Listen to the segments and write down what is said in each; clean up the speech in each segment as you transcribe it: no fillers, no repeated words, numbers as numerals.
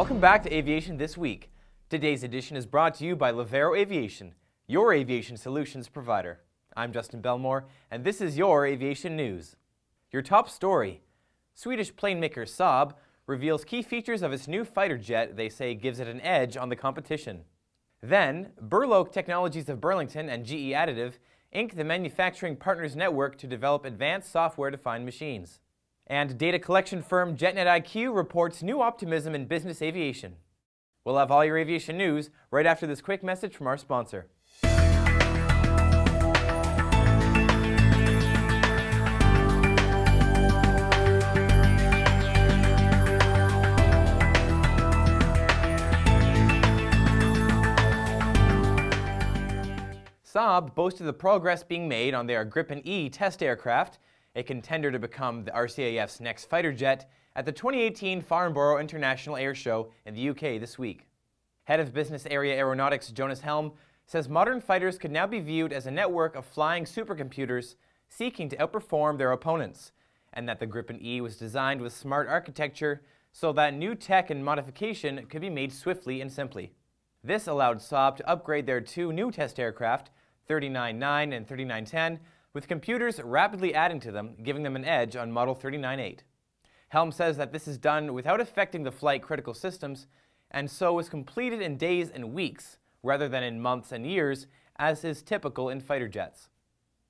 Welcome back to Aviation This Week. Today's edition is brought to you by Livero Aviation, your aviation solutions provider. I'm Justin Belmore, and this is your aviation news. Your top story: Swedish plane maker Saab reveals key features of its new fighter jet they say gives it an edge on the competition. Then, Burloak Technologies of Burlington and GE Additive ink the manufacturing partners network to develop advanced software-defined machines. And data collection firm Jetnet IQ reports new optimism in business aviation. We'll have all your aviation news right after this quick message from our sponsor. Saab boasted the progress being made on their Gripen II test aircraft, a contender to become the RCAF's next fighter jet, at the 2018 Farnborough International Air Show in the UK this week. Head of Business Area Aeronautics Jonas Helm says modern fighters could now be viewed as a network of flying supercomputers seeking to outperform their opponents, and that the Gripen E was designed with smart architecture so that new tech and modification could be made swiftly and simply. This allowed Saab to upgrade their two new test aircraft, 39-9 and 39-10, with computers rapidly adding to them, giving them an edge on Model 39-8. Helm says that this is done without affecting the flight-critical systems, and so was completed in days and weeks, rather than in months and years, as is typical in fighter jets.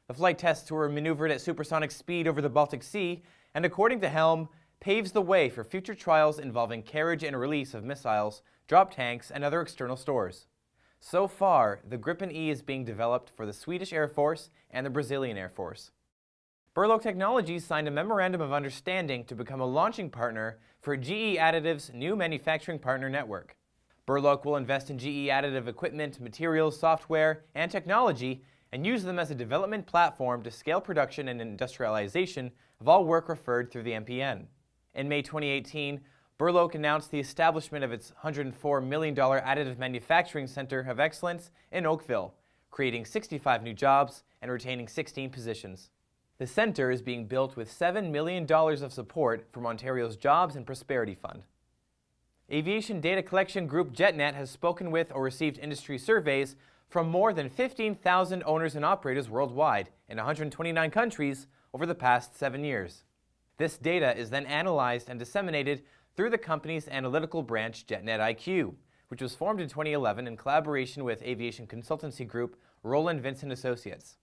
The flight tests were maneuvered at supersonic speed over the Baltic Sea, and according to Helm, paves the way for future trials involving carriage and release of missiles, drop tanks, and other external stores. So far, the Gripen E is being developed for the Swedish Air Force and the Brazilian Air Force. Burloak Technologies signed a memorandum of understanding to become a launching partner for GE Additive's new manufacturing partner network. Burloak will invest in GE Additive equipment, materials, software, and technology and use them as a development platform to scale production and industrialization of all work referred through the MPN. In May 2018, Burloak announced the establishment of its $104 million Additive Manufacturing Center of Excellence in Oakville, creating 65 new jobs and retaining 16 positions. The center is being built with $7 million of support from Ontario's Jobs and Prosperity Fund. Aviation data collection group Jetnet has spoken with or received industry surveys from more than 15,000 owners and operators worldwide in 129 countries over the past 7 years. This data is then analyzed and disseminated through the company's analytical branch Jetnet IQ, which was formed in 2011 in collaboration with aviation consultancy group Roland Vincent Associates.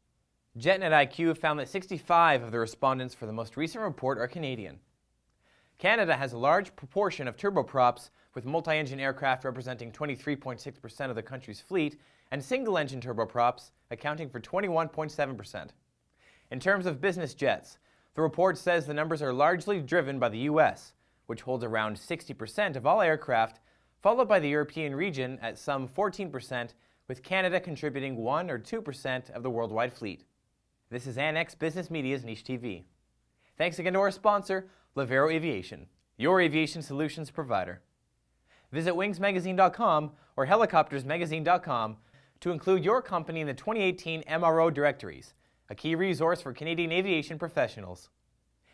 Jetnet IQ found that 65 of the respondents for the most recent report are Canadian. Canada has a large proportion of turboprops, with multi-engine aircraft representing 23.6% of the country's fleet and single-engine turboprops accounting for 21.7%. In terms of business jets, the report says the numbers are largely driven by the U.S., which holds around 60% of all aircraft, followed by the European region at some 14%, with Canada contributing 1 or 2% of the worldwide fleet. This is Annex Business Media's Niche TV. Thanks again to our sponsor, Livero Aviation, your aviation solutions provider. Visit wingsmagazine.com or helicoptersmagazine.com to include your company in the 2018 MRO directories, a key resource for Canadian aviation professionals.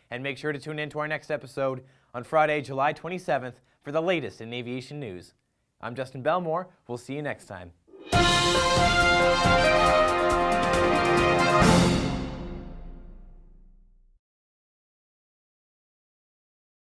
And make sure to tune in to our next episode on Friday, July 27th for the latest in aviation news. I'm Justin Belmore. We'll see you next time.